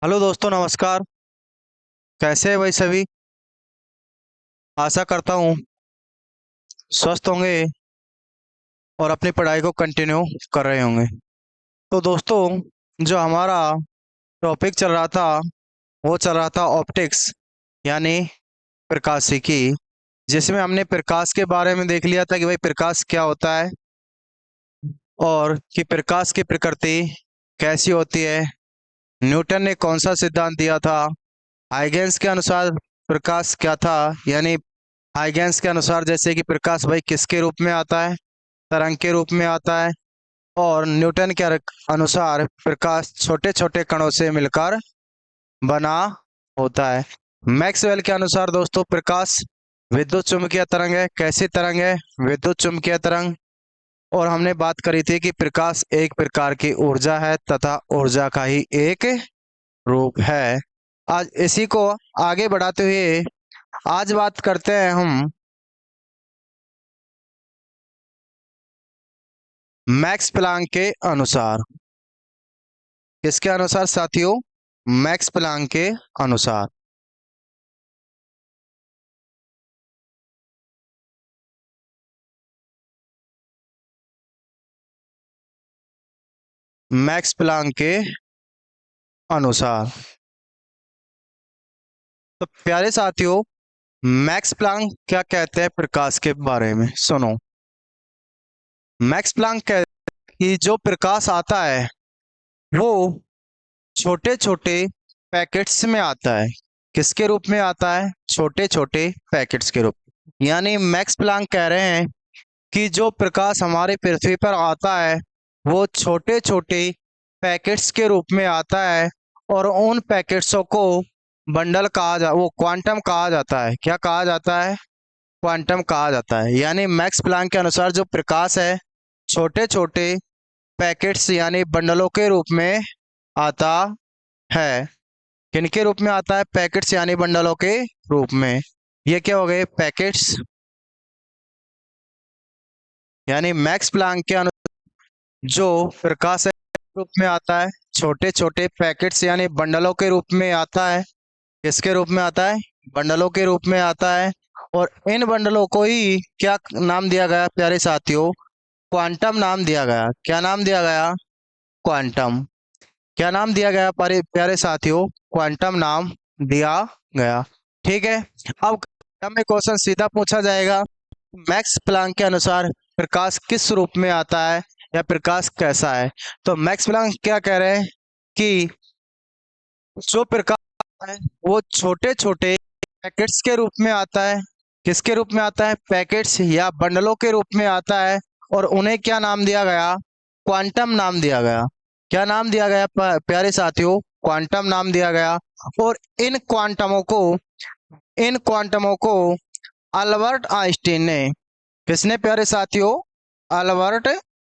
Hello दोस्तों, नमस्कार। कैसे हैं भाई सभी? आशा करता हूँ स्वस्थ होंगे और अपनी पढ़ाई को कंटिन्यू कर रहे होंगे। तो दोस्तों, जो हमारा टॉपिक चल रहा था वो चल रहा था ऑप्टिक्स, यानी प्रकाशिकी, जिसमें हमने प्रकाश के बारे में देख लिया था कि भाई प्रकाश क्या होता है और कि प्रकाश की प्रकृति कैसी होती है। न्यूटन ने कौन सा सिद्धांत दिया था। हाइगेंस के अनुसार प्रकाश क्या था, यानी हाइगेंस के अनुसार जैसे कि प्रकाश भाई किसके रूप में आता है, तरंग के रूप में आता है। और न्यूटन के अनुसार प्रकाश छोटे छोटे कणों से मिलकर बना होता है। मैक्सवेल के अनुसार दोस्तों प्रकाश विद्युत चुम्बकीय तरंग है। कैसी तरंग है? विद्युत चुम्बकीय तरंग। और हमने बात करी थी कि प्रकाश एक प्रकार की ऊर्जा है तथा ऊर्जा का ही एक रूप है। आज इसी को आगे बढ़ाते हुए आज बात करते हैं हम मैक्स प्लांक के अनुसार। किसके अनुसार साथियों? मैक्स प्लांक के अनुसार। मैक्स प्लांक के अनुसार। तो प्यारे साथियों, मैक्स प्लांक क्या कहते हैं प्रकाश के बारे में सुनो। मैक्स प्लांक कहते हैं कि जो प्रकाश आता है वो छोटे छोटे पैकेट्स में आता है। किसके रूप में आता है? छोटे छोटे पैकेट्स के रूप में। यानी मैक्स प्लांक कह रहे हैं कि जो प्रकाश हमारे पृथ्वी पर आता है वो छोटे छोटे पैकेट्स के रूप में आता है। और उन पैकेट्सों को बंडल वो क्वांटम कहा जाता है। क्या कहा जाता है? क्वांटम कहा जाता है। यानी मैक्स प्लांक के अनुसार जो प्रकाश है छोटे छोटे पैकेट्स यानी बंडलों के रूप में आता है। किनके रूप में आता है? पैकेट्स यानी बंडलों के रूप में। ये क्या हो गए? पैकेट्स। यानी मैक्स प्लांक के जो प्रकाश है रूप में आता है छोटे छोटे पैकेट्स यानी बंडलों के रूप में आता है। किसके रूप में आता है? बंडलों के रूप में आता है। और इन बंडलों को ही क्या नाम दिया गया प्यारे साथियों? क्वांटम नाम दिया गया। क्या नाम दिया गया? क्वांटम। क्या नाम दिया गया प्यारे प्यारे साथियों? क्वांटम नाम दिया गया। ठीक है। अब हमें क्वेश्चन सीधा पूछा जाएगा, मैक्स प्लांक के अनुसार प्रकाश किस रूप में आता है या प्रकाश कैसा है। तो मैक्स प्लांक क्या कह रहे हैं कि जो प्रकाश है वो छोटे छोटे पैकेट्स के रूप में आता है। किसके रूप में आता है? पैकेट्स या बंडलों के रूप में आता है। और उन्हें क्या नाम दिया गया? क्वांटम नाम दिया गया। क्या नाम दिया गया प्यारे साथियों? क्वांटम नाम दिया गया। और इन क्वांटमों को अल्बर्ट आइंस्टीन ने, किसने प्यारे साथियों? अल्बर्ट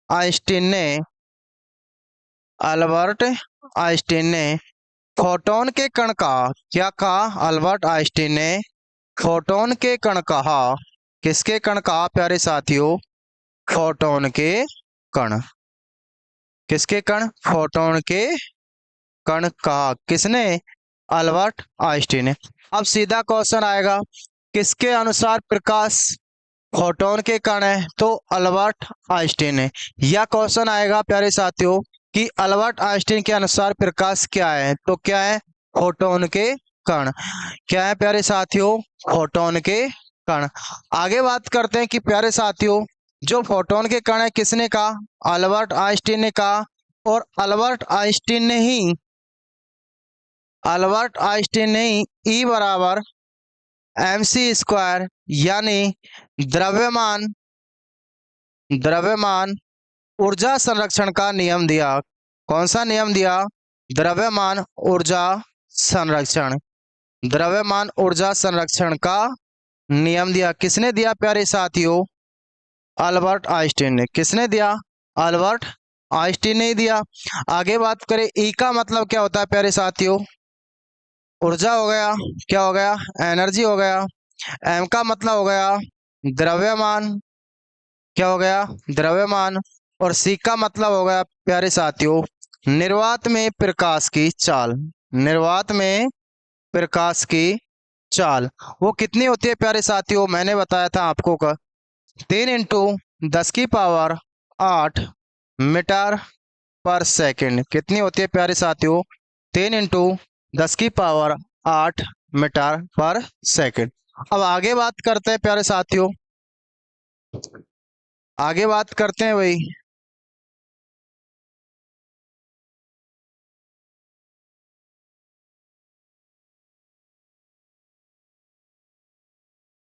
आइंस्टीन ने अल्बर्ट आइंस्टीन ने फोटोन के कण कहा। क्या कहा अल्बर्ट आइंस्टीन ने? फोटोन के कण कहा। किसके कण कहा प्यारे साथियों? फोटोन के कण। किसके कण? फोटोन के कण कहा। किसने? अल्बर्ट आइंस्टीन ने। अब सीधा क्वेश्चन आएगा, किसके अनुसार प्रकाश फोटोन के कण है? तो अल्बर्ट आइंस्टीन है। यह क्वेश्चन आएगा प्यारे साथियों कि अल्बर्ट आइंस्टीन के अनुसार प्रकाश क्या है? तो क्या है? फोटोन के कण। क्या है प्यारे साथियों? फोटोन के कण। आगे बात करते हैं कि प्यारे साथियों जो फोटोन के कण है किसने कहा? अल्बर्ट आइंस्टीन ने कहा। और अल्बर्ट आइंस्टीन ने ही ई बराबर mc² यानी द्रव्यमान द्रव्यमान ऊर्जा संरक्षण का नियम दिया। कौन सा नियम दिया? द्रव्यमान ऊर्जा संरक्षण। द्रव्यमान ऊर्जा संरक्षण का नियम दिया। किसने दिया प्यारे साथियों? अल्बर्ट आइंस्टीन ने। किसने दिया? अल्बर्ट आइंस्टीन ने दिया। आगे बात करें, ई का मतलब क्या होता है प्यारे साथियों? ऊर्जा हो गया। क्या हो गया? एनर्जी हो गया। एम का मतलब हो गया द्रव्यमान। क्या हो गया? द्रव्यमान। और सी का मतलब हो गया प्यारे साथियों निर्वात में प्रकाश की चाल। निर्वात में प्रकाश की चाल वो कितनी होती है प्यारे साथियों? मैंने बताया था आपको का 3 × 10⁸ मीटर पर सेकंड कितनी होती है प्यारे साथियों? 3 × 10⁸ मीटर पर सेकंड। अब आगे बात करते हैं प्यारे साथियों, आगे बात करते हैं भाई।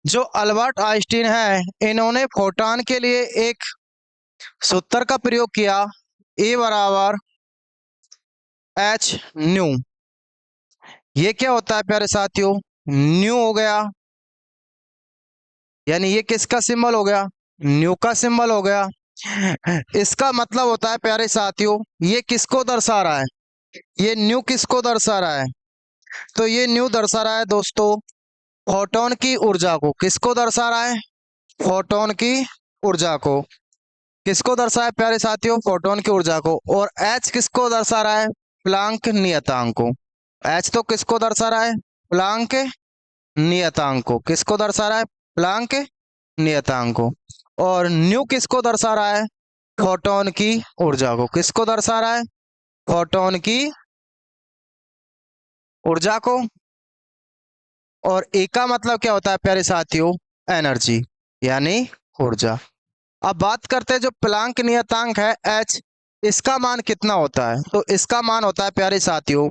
जो अल्बर्ट आइंस्टीन है, इन्होंने फोटॉन के लिए एक सूत्र का प्रयोग किया, E बराबर एच न्यू। ये क्या होता है प्यारे साथियों? न्यू हो गया, यानी ये किसका सिंबल हो गया? न्यू का सिंबल हो गया। इसका मतलब होता है प्यारे साथियों, ये किसको दर्शा रहा है? ये न्यू किसको दर्शा रहा है? तो ये न्यू दर्शा रहा है दोस्तों फोटोन की ऊर्जा को। किसको दर्शा रहा है? फोटोन की ऊर्जा को। किसको दर्शा है प्यारे साथियों? फोटोन की ऊर्जा को। और एच किसको दर्शा रहा है? प्लांक नियतांक को। एच तो किसको दर्शा रहा है? प्लांक नियतांक को। किसको दर्शा रहा है? प्लांक नियतांक को। और न्यू किसको दर्शा रहा है? फोटोन की ऊर्जा को। किसको दर्शा रहा है? फोटोन की ऊर्जा को। और ए का मतलब क्या होता है प्यारे साथियों? एनर्जी, यानी ऊर्जा। अब बात करते हैं जो प्लांक नियतांक है एच, इसका मान कितना होता है? तो इसका मान होता है प्यारे साथियों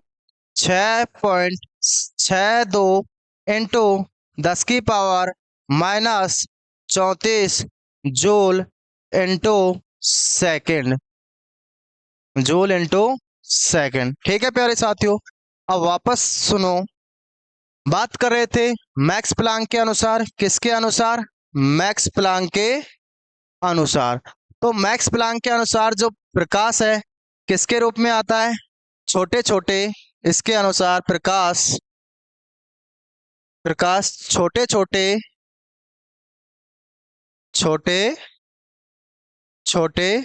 6.62 into 10⁻⁻34 joule into second. Joule into second, ठीक है प्यारे साथियों। अब वापस सुनो, बात कर रहे थे मैक्स प्लांक के अनुसार। किसके अनुसार? मैक्स प्लांक के अनुसार। तो मैक्स प्लांक के अनुसार जो प्रकाश है किसके रूप में आता है? छोटे छोटे, इसके अनुसार प्रकाश, प्रकाश छोटे छोटे, छोटे छोटे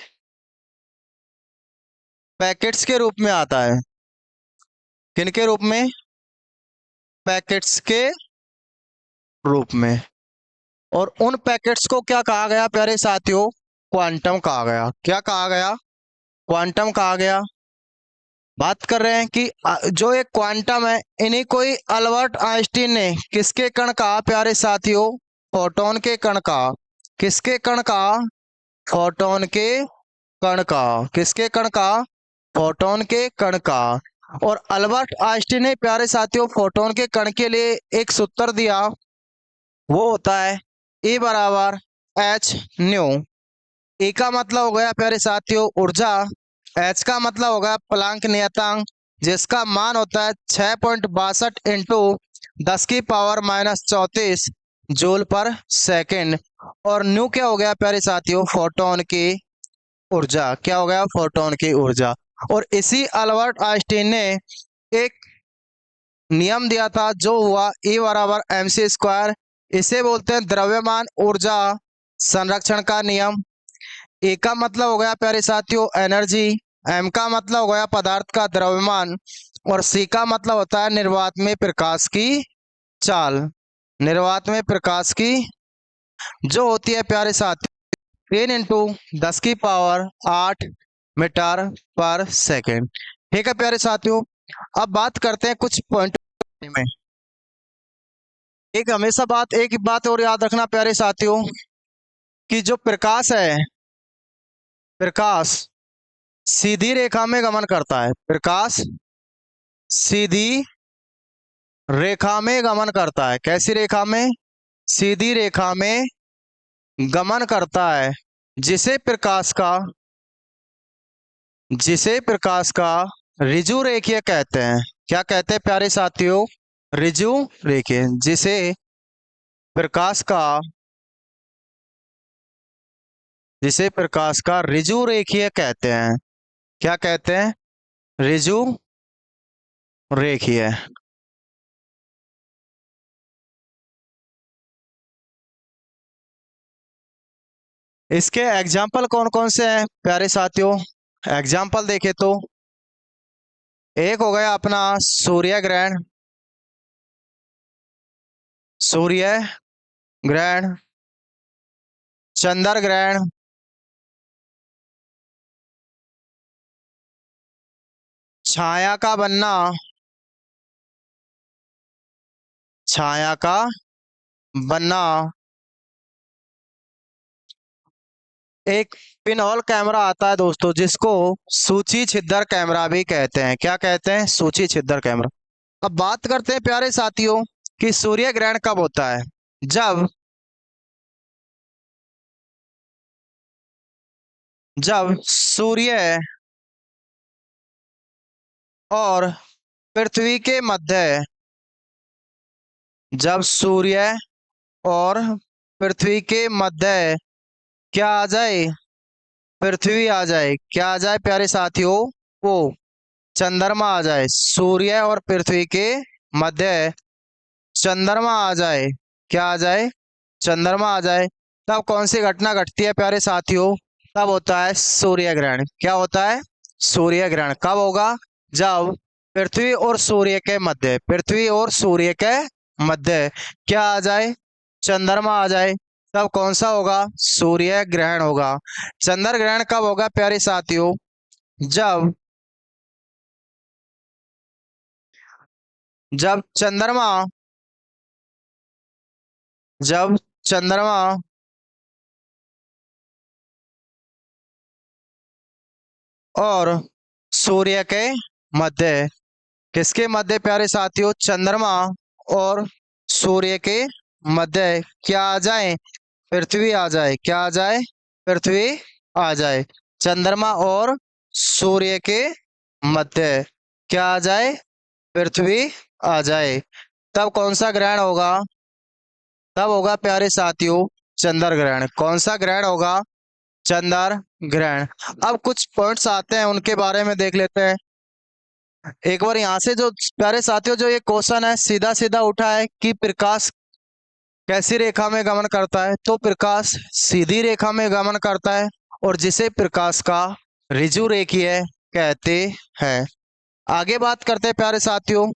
पैकेट्स के रूप में आता है। किनके रूप में? पैकेट्स के रूप में। और उन पैकेट्स को क्या कहा गया प्यारे साथियों? क्वांटम कहा गया। क्या कहा गया? क्वांटम कहा गया। बात कर रहे हैं कि जो एक क्वांटम है, इन्हीं को ही अल्बर्ट आइंस्टीन ने किसके कण कहा प्यारे साथियों? फोटोन के कण कहा। किसके कण कहा? फोटोन के कण कहा। किसके कण कहा? फोटोन के कण कहा। और अल्बर्ट आइंस्टीन ने प्यारे साथियों फोटोन के कण के लिए एक सूत्र दिया, वो होता है E बराबर एच न्यू। E का मतलब हो गया प्यारे साथियों ऊर्जा, H का मतलब होगा प्लांक नियतांक, जिसका मान होता है 6.62 इंटू 10⁻⁻34 जूल पर सेकेंड। और न्यू क्या हो गया प्यारे साथियों? फोटोन की ऊर्जा। क्या हो गया? फोटोन की ऊर्जा। और इसी अल्बर्ट आइंस्टीन ने एक नियम दिया था जो हुआ E बराबर mc²। इसे बोलते हैं द्रव्यमान ऊर्जा संरक्षण का नियम। ए का मतलब हो गया प्यारे साथियों एनर्जी, एम का मतलब हो गया पदार्थ का द्रव्यमान, और सी का मतलब होता है निर्वात में प्रकाश की चाल। निर्वात में प्रकाश की जो होती है प्यारे साथियों 3 × 10⁸ मीटर पर सेकेंड। ठीक है प्यारे साथियों। अब बात करते हैं कुछ पॉइंट में। एक हमेशा बात, एक बात और याद रखना प्यारे साथियों कि जो प्रकाश है, प्रकाश सीधी रेखा में गमन करता है। प्रकाश सीधी रेखा में गमन करता है। कैसी रेखा में? सीधी रेखा में गमन करता है, जिसे प्रकाश का, जिसे प्रकाश का ऋजु रेखीय कहते हैं। क्या कहते हैं प्यारे साथियों? ऋजु रेखीय। जिसे प्रकाश का, जिसे प्रकाश का ऋजु रेखीय कहते हैं। क्या कहते हैं? ऋजु रेखीय। इसके एग्जाम्पल कौन कौन से हैं प्यारे साथियों? एग्जाम्पल देखें तो एक हो गया अपना सूर्य ग्रहण, सूर्य ग्रहण, चंद्र ग्रहण, छाया का बनना, छाया का बनना, एक पिनहोल कैमरा आता है दोस्तों जिसको सूची छिद्र कैमरा भी कहते हैं। क्या कहते हैं? सूची छिद्र कैमरा। अब बात करते हैं प्यारे साथियों कि सूर्य ग्रहण कब होता है। जब जब सूर्य और पृथ्वी के मध्य, जब सूर्य और पृथ्वी के मध्य क्या आ जाए? पृथ्वी आ जाए। क्या आ जाए प्यारे साथियों? वो चंद्रमा आ जाए। सूर्य और पृथ्वी के मध्य चंद्रमा आ जाए। क्या आ जाए? चंद्रमा आ जाए। तब कौन सी घटना घटती है प्यारे साथियों? तब होता है सूर्य ग्रहण। क्या होता है? सूर्य ग्रहण कब होगा? जब पृथ्वी और सूर्य के मध्य, पृथ्वी और सूर्य के मध्य क्या आ जाए? चंद्रमा आ जाए। तब कौन सा होगा? सूर्य ग्रहण होगा। चंद्र ग्रहण कब होगा प्यारे साथियों? जब जब चंद्रमा जब चंद्रमा और सूर्य के मध्य, किसके मध्य प्यारे साथियों? चंद्रमा और सूर्य के मध्य क्या आ जाए? पृथ्वी आ जाए। क्या आ जाए? पृथ्वी आ जाए। चंद्रमा और सूर्य के मध्य क्या आ जाए? पृथ्वी आ जाए। तब कौन सा ग्रहण होगा? तब होगा प्यारे साथियों चंद्र ग्रहण। कौन सा ग्रहण होगा? चंद्र ग्रहण। अब कुछ पॉइंट्स आते हैं उनके बारे में देख लेते हैं। एक बार यहाँ से जो प्यारे साथियों जो ये क्वेश्चन है सीधा सीधा उठा है कि प्रकाश कैसी रेखा में गमन करता है, तो प्रकाश सीधी रेखा में गमन करता है और जिसे प्रकाश का ऋजु रेखीय कहते हैं। आगे बात करते हैं प्यारे साथियों।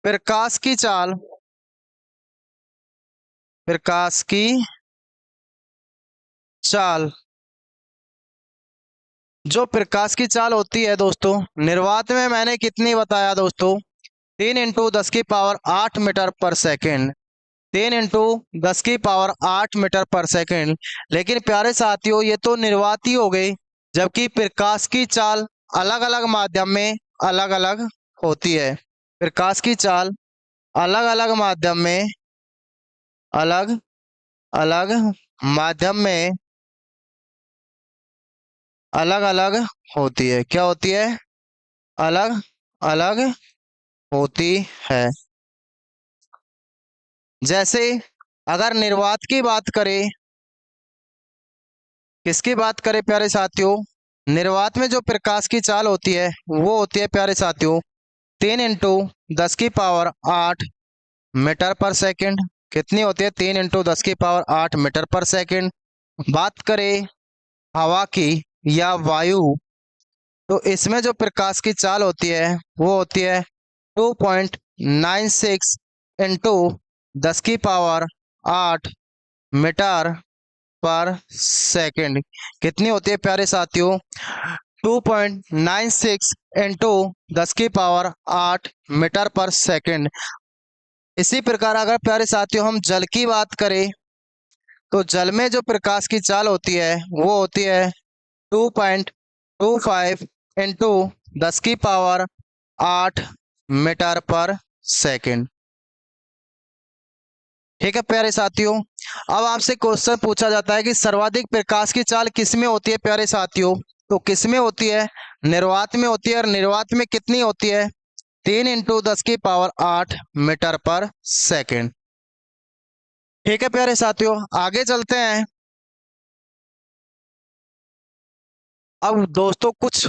प्रकाश की चाल, प्रकाश की चाल, जो प्रकाश की चाल होती है दोस्तों निर्वात में मैंने कितनी बताया दोस्तों? 3 × 10⁸ मीटर पर सेकेंड। 3 × 10⁸मीटर पर सेकेंड। लेकिन प्यारे साथियों ये तो निर्वात ही हो गई, जबकि प्रकाश की चाल अलग अलग माध्यम में अलग अलग होती है। प्रकाश की चाल अलग अलग माध्यम में अलग अलग माध्यम में अलग अलग होती है। क्या होती है? अलग अलग होती है। जैसे अगर निर्वात की बात करें, किसकी बात करें प्यारे साथियों? निर्वात में जो प्रकाश की चाल होती है वो होती है प्यारे साथियों 3 × 10⁸मीटर पर सेकेंड। कितनी होती है? 3 × 10⁸मीटर पर सेकेंड। बात करें हवा की या वायु, तो इसमें जो प्रकाश की चाल होती है वो होती है 2.96 × 10⁸मीटर पर सेकेंड। कितनी होती है प्यारे साथियों? 2.96 × 10⁸मीटर पर सेकेंड। इसी प्रकार अगर प्यारे साथियों हम जल की बात करें, तो जल में जो प्रकाश की चाल होती है वो होती है 2.25 × 10⁸मीटर पर सेकेंड। ठीक है प्यारे साथियों। अब आपसे क्वेश्चन पूछा जाता है कि सर्वाधिक प्रकाश की चाल किस में होती है प्यारे साथियों? तो किस में होती है? निर्वात में होती है। और निर्वात में कितनी होती है? 3 × 10⁸मीटर पर सेकेंड। ठीक है प्यारे साथियों आगे चलते हैं। अब दोस्तों कुछ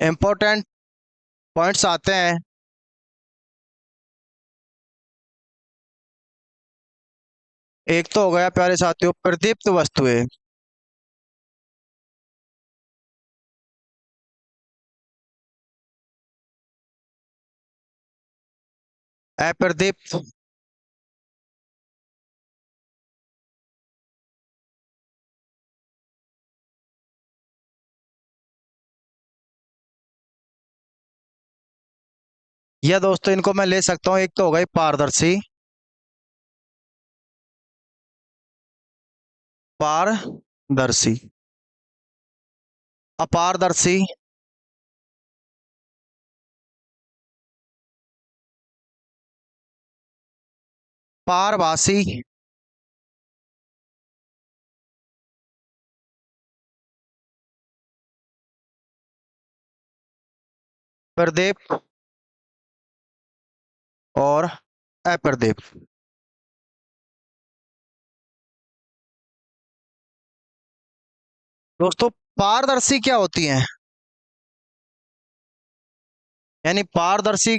इंपॉर्टेंट पॉइंट्स आते हैं। एक तो हो गया प्यारे साथियों प्रदीप्त वस्तुएं। अप्रदीप्त, या दोस्तों इनको मैं ले सकता हूं, एक तो हो गई पारदर्शी, पारदर्शी, अपारदर्शी, पारभासी, प्रदीप्त और अप्रदीप्त। दोस्तों पारदर्शी क्या होती हैं, यानी पारदर्शी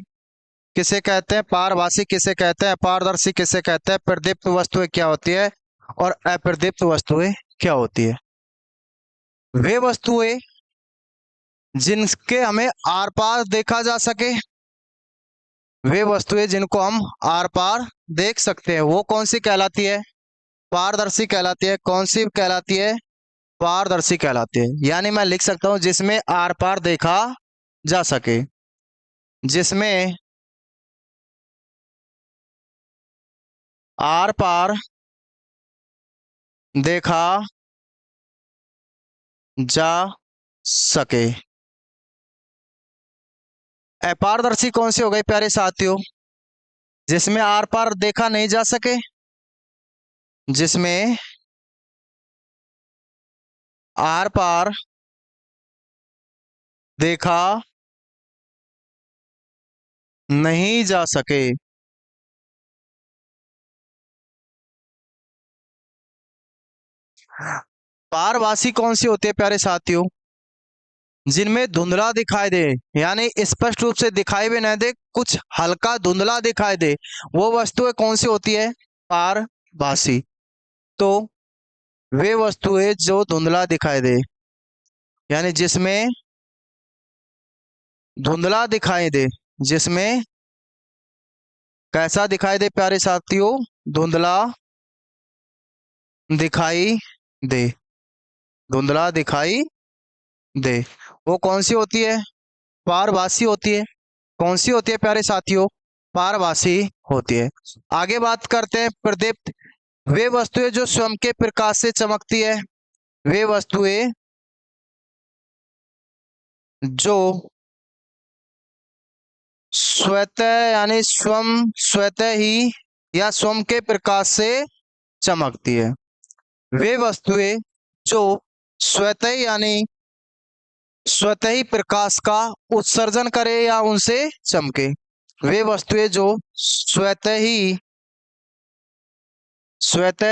किसे कहते हैं, पारभासी किसे कहते हैं, अपारदर्शी किसे कहते हैं, प्रदीप्त वस्तुएं क्या होती है और अप्रदीप्त वस्तुएं क्या होती है। वे वस्तुएं जिनके हमें आर पार देखा जा सके, वे वस्तुएं जिनको हम आर पार देख सकते हैं, वो कौन सी कहलाती है, पारदर्शी कहलाती है। कौन सी कहलाती है, पारदर्शी कहलाती है। यानी मैं लिख सकता हूं जिसमें आर पार देखा जा सके, जिसमें आर पार देखा जा सके। अपारदर्शी कौन सी हो गई प्यारे साथियों, जिसमें आर पार देखा नहीं जा सके, जिसमें आर पार देखा नहीं जा सके। पारभासी कौन सी होती है प्यारे साथियों, जिनमें धुंधला दिखाई दे, यानी स्पष्ट रूप से दिखाई भी नहीं दे, कुछ हल्का धुंधला दिखाई दे, वो वस्तुएं कौन सी होती है, पारभासी। तो वे वस्तुएं जो धुंधला दिखाई दे, यानी जिसमें धुंधला दिखाई दे, जिसमें कैसा दिखाई दे प्यारे साथियों, धुंधला दिखाई दे, धुंधला दिखाई दे, वो कौन सी होती है, पारभासी होती है। कौन सी होती है प्यारे साथियों, पारभासी होती है। आगे बात करते हैं प्रदीप्त, वे वस्तुएं जो स्वयं के प्रकाश से चमकती है, वे वस्तुएं जो स्वतः यानी स्वतः ही या स्वयं के प्रकाश से चमकती है। वे वस्तुएं जो स्वतः यानी स्वतः ही प्रकाश का उत्सर्जन करे या उनसे चमके। वे वस्तुएं जो स्वतः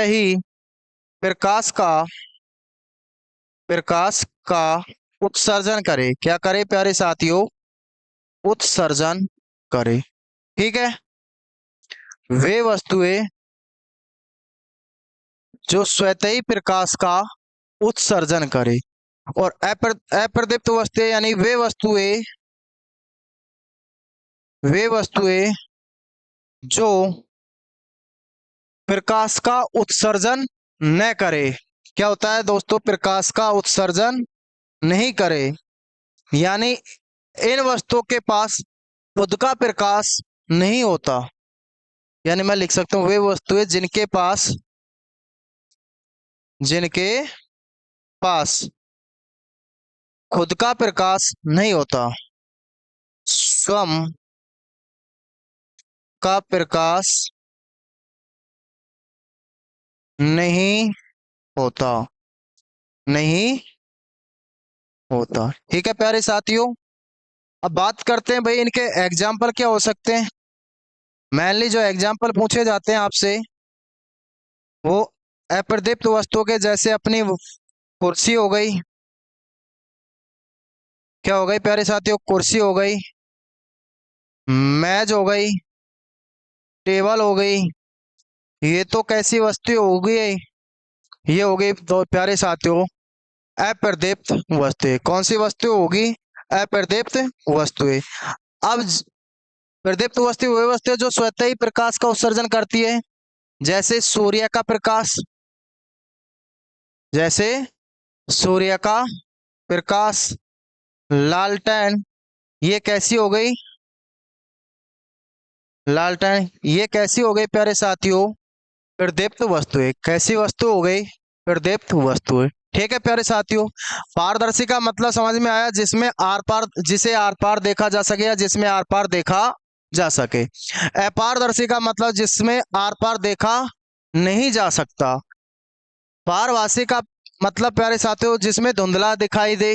ही प्रकाश का उत्सर्जन करे, क्या करे प्यारे साथियों, उत्सर्जन करे। ठीक है, वे वस्तुएं जो स्वतः ही प्रकाश का उत्सर्जन करे। और अप्रदीप्त वस्तुएं यानी वे वस्तुएं जो प्रकाश का उत्सर्जन न करे। क्या होता है दोस्तों, प्रकाश का उत्सर्जन नहीं करे, यानी इन वस्तुओं के पास खुद का प्रकाश नहीं होता। यानी मैं लिख सकता हूं वे वस्तुएं जिनके पास खुद का प्रकाश नहीं होता, स्वयं का प्रकाश नहीं होता, नहीं होता। ठीक है प्यारे साथियों, अब बात करते हैं भाई इनके एग्जाम्पल क्या हो सकते हैं। मेनली जो एग्जाम्पल पूछे जाते हैं आपसे वो अप्रदीप्त वस्तुओं के, जैसे अपनी कुर्सी हो गई, क्या हो गई प्यारे साथियों, कुर्सी हो गई, मेज हो गई, टेबल हो गई। ये तो कैसी वस्तु हो गई, ये हो गई तो प्यारे साथियों अप्रदीप्त वस्तुएं। कौन सी वस्तु होगी, अप्रदीप्त वस्तुएं। अब प्रदीप्त वस्तु वह वस्तु है जो स्वतः ही प्रकाश का उत्सर्जन करती है, जैसे सूर्य का प्रकाश, जैसे सूर्य का प्रकाश। लालटेन ये कैसी हो गई? लालटेन ये कैसी हो गई प्यारे साथियों? प्रदीप्त वस्तु है। कैसी वस्तु हो गई? प्रदीप्त वस्तु है। ठीक है प्यारे साथियों, पारदर्शी का मतलब समझ में आया, जिसमें आर पार, जिसे आर पार देखा जा सके या जिसमें आर पार देखा जा सके। अपारदर्शी का मतलब जिसमें आर पार देखा नहीं जा सकता। पारभासी का मतलब प्यारे साथियों जिसमें धुंधला दिखाई दे।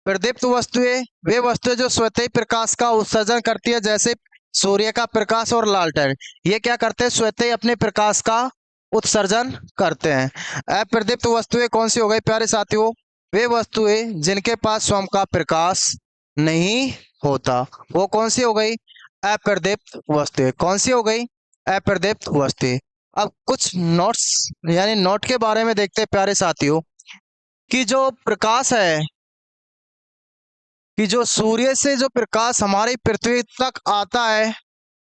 प्रदीप्त वस्तुएं वे वस्तुएं जो स्वतः ही प्रकाश का उत्सर्जन करती है, जैसे सूर्य का प्रकाश और लालटेन। ये क्या करते हैं? स्वतः ही अपने प्रकाश का उत्सर्जन करते हैं। अप्रदीप्त वस्तुएं कौन सी हो गई प्यारे साथियों? वे वस्तुएं जिनके पास स्वयं का प्रकाश नहीं होता। वो कौन सी हो गई? अप्रदीप्त वस्तुएं। कौन सी हो गई? अप्रदीप्त वस्तुएं। अब कुछ नोट्स यानी नोट के बारे में देखते हैं प्यारे साथियों, कि जो प्रकाश है, कि जो सूर्य से जो प्रकाश हमारी पृथ्वी तक आता है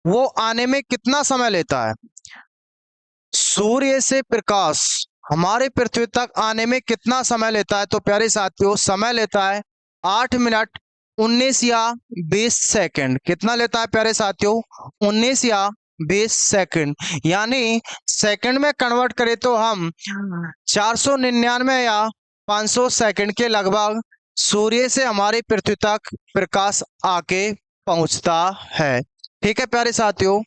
वो आने में कितना समय लेता है? सूर्य से प्रकाश हमारे पृथ्वी तक आने में कितना समय लेता है? तो प्यारे साथियों समय लेता है 8 मिनट 19 या 20 सेकंड। कितना लेता है प्यारे साथियों? 19 या 20 सेकंड। यानी सेकंड में कन्वर्ट करें तो हम 499 या 500 सेकंड के लगभग सूर्य से हमारी पृथ्वी तक प्रकाश आके पहुंचता है। ठीक है प्यारे साथियों,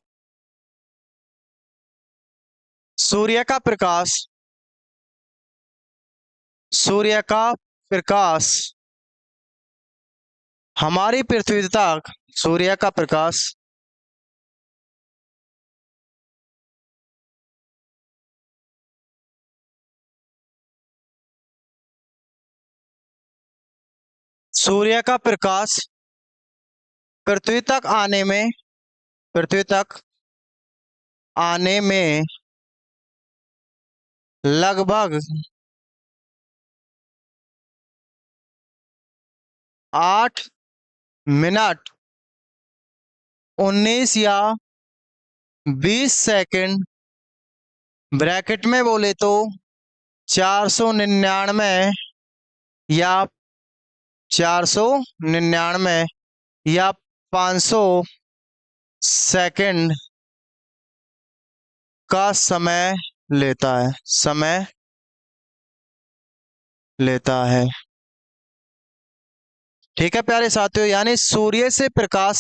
सूर्य का प्रकाश, सूर्य का प्रकाश हमारी पृथ्वी तक, सूर्य का प्रकाश सूर्य का प्रकाश पृथ्वी तक आने में, पृथ्वी तक आने में लगभग 8 मिनट 19 या 20 सेकंड, ब्रैकेट में बोले तो 499 या 499 या 500 सेकंड का समय लेता है, समय लेता है। ठीक है प्यारे साथियों, यानी सूर्य से प्रकाश,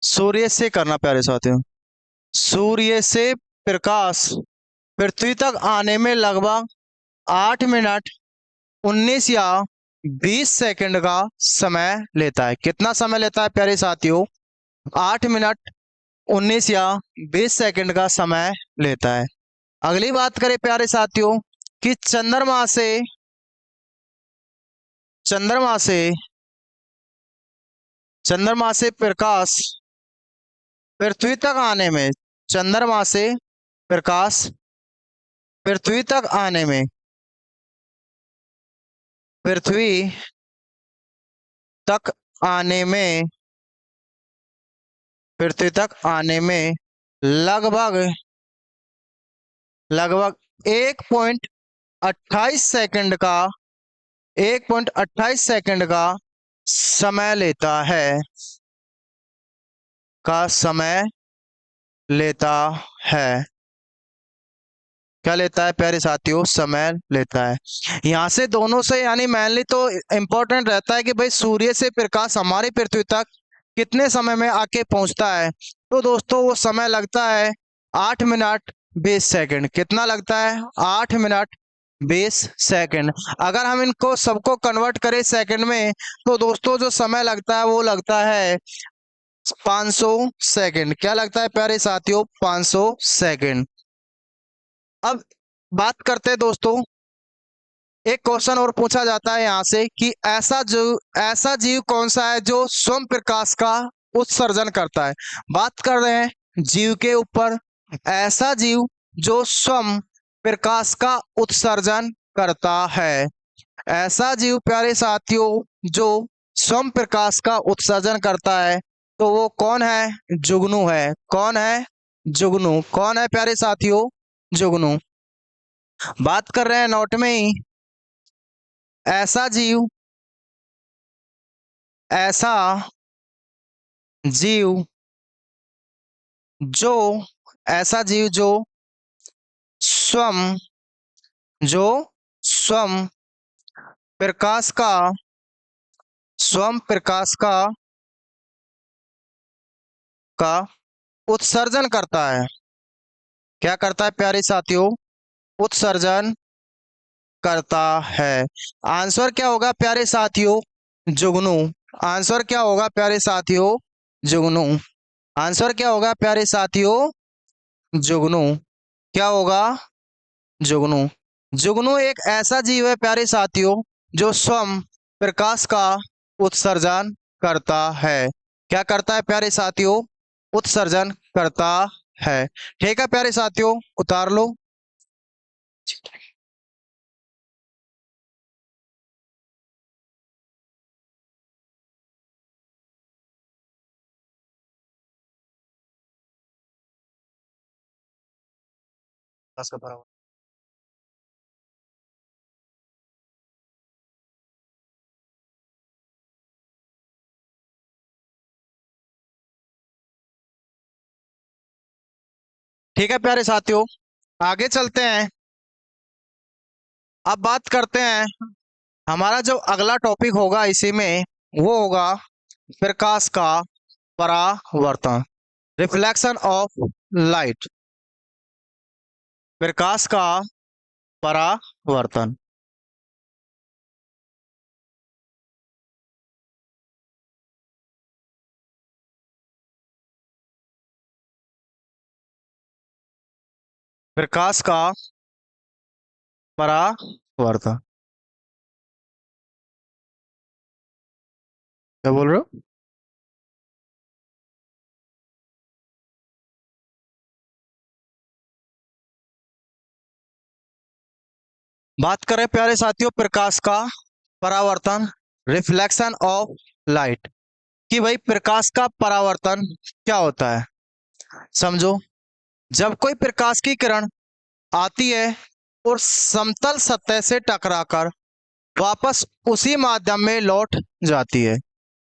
सूर्य से करना प्यारे साथियों, सूर्य से प्रकाश पृथ्वी तक आने में लगभग 8 मिनट 19 या 20 सेकंड का समय लेता है। कितना समय लेता है प्यारे साथियों? 8 मिनट 19 या 20 सेकंड का समय लेता है। अगली बात करें प्यारे साथियों कि चंद्रमा से, चंद्रमा से, चंद्रमा से प्रकाश पृथ्वी तक आने में, चंद्रमा से प्रकाश पृथ्वी तक आने में, पृथ्वी तक आने में, पृथ्वी तक आने में लगभग, लगभग 1.28 सेकंड का, 1.28 सेकंड का समय लेता है, का समय लेता है। क्या लेता है प्यारे साथियों? समय लेता है। यहां से दोनों से यानी मेनली तो इंपॉर्टेंट रहता है कि भाई सूर्य से प्रकाश हमारी पृथ्वी तक कितने समय में आके पहुंचता है। तो दोस्तों वो समय लगता है 8 मिनट 20 सेकंड। कितना लगता है? 8 मिनट 20 सेकंड। अगर हम इनको सबको कन्वर्ट करें सेकंड में तो दोस्तों जो समय लगता है वो लगता है 500 सेकंड। क्या लगता है प्यारे साथियों? 500 सेकंड। अब बात करते हैं दोस्तों, एक क्वेश्चन और पूछा जाता है यहां से कि ऐसा जीव कौन सा है जो स्वयं प्रकाश का उत्सर्जन करता है। बात कर रहे हैं जीव के ऊपर। ऐसा जीव जो स्वयं प्रकाश का उत्सर्जन करता है, ऐसा जीव प्यारे साथियों जो स्वयं प्रकाश का उत्सर्जन करता है तो वो कौन है? जुगनू है। कौन है? जुगनू। कौन है प्यारे साथियों? जुगनू। बात कर रहे हैं नोट में ही। ऐसा जीव, ऐसा जीव जो, ऐसा जीव स्वम जो स्वम प्रकाश का, स्वम प्रकाश का उत्सर्जन करता है। क्या करता है प्यारे साथियों? उत्सर्जन करता है। आंसर क्या होगा प्यारे साथियों? जुगनू। आंसर क्या होगा प्यारे साथियों? जुगनू। आंसर क्या होगा प्यारे साथियों? जुगनू। क्या होगा? जुगनू। जुगनू एक ऐसा जीव है प्यारे साथियों जो स्वयं प्रकाश का उत्सर्जन करता है। क्या करता है प्यारे साथियों? उत्सर्जन करता है। ठीक है प्यारे साथियों, उतार लो। ठीक है प्यारे साथियों, आगे चलते हैं। अब बात करते हैं, हमारा जो अगला टॉपिक होगा इसी में, वो होगा प्रकाश का परावर्तन, रिफ्लेक्शन ऑफ लाइट। प्रकाश का परावर्तन। प्रकाश का परावर्तन। क्या बोल रहे हो? बात करें प्यारे साथियों प्रकाश का परावर्तन, रिफ्लेक्शन ऑफ लाइट, कि भाई प्रकाश का परावर्तन क्या होता है। समझो, जब कोई प्रकाश की किरण आती है और समतल सतह से टकराकर वापस उसी माध्यम में लौट जाती है।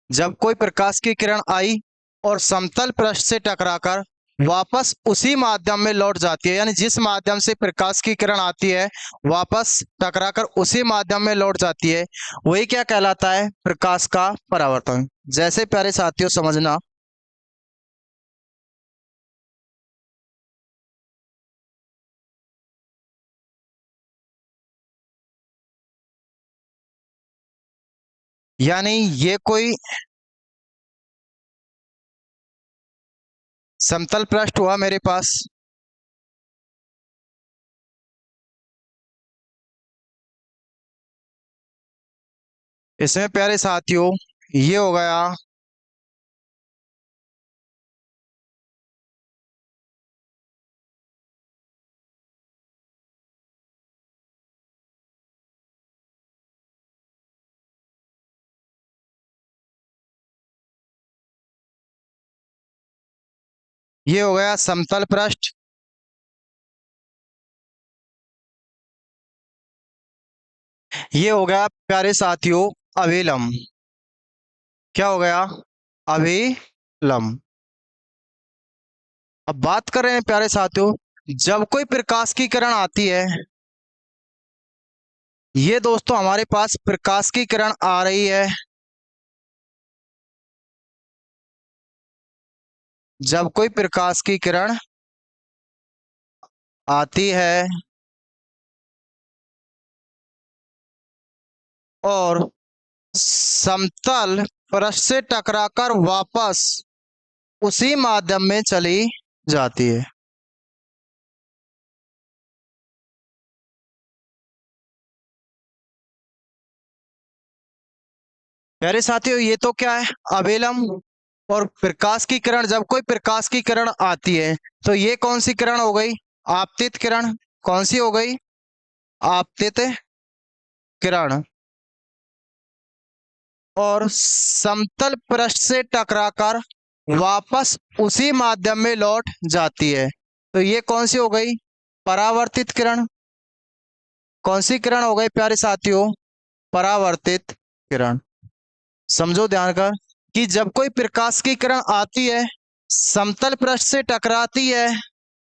जब कोई प्रकाश की किरण आई और समतल पृष्ठ से टकराकर वापस उसी माध्यम में लौट जाती है, यानी जिस माध्यम से प्रकाश की किरण आती है वापस टकराकर उसी माध्यम में लौट जाती है, वही क्या कहलाता है? प्रकाश का परावर्तन। जैसे प्यारे साथियों समझना, यानी ये कोई समतल पृष्ठ हुआ मेरे पास। इसमें प्यारे साथियों ये हो गया, ये हो गया समतल पृष्ठ, ये हो गया प्यारे साथियों अभिलंब। क्या हो गया? अभिलंब। अब बात कर रहे हैं प्यारे साथियों, जब कोई प्रकाश की किरण आती है, ये दोस्तों हमारे पास प्रकाश की किरण आ रही है। जब कोई प्रकाश की किरण आती है और समतल पृष्ठ से टकराकर वापस उसी माध्यम में चली जाती है। प्यारे साथियों ये तो क्या है? अभिलंब। और प्रकाश की किरण, जब कोई प्रकाश की किरण आती है तो ये कौन सी किरण हो गई? आपतित किरण। कौन सी हो गई? आपतित किरण। और समतल पृष्ठ से टकराकर वापस उसी माध्यम में लौट जाती है। तो ये कौन सी हो गई? परावर्तित किरण। कौन सी किरण हो गई प्यारे साथियों? परावर्तित किरण। समझो ध्यान कर कि जब कोई प्रकाश की किरण आती है, समतल पृष्ठ से टकराती है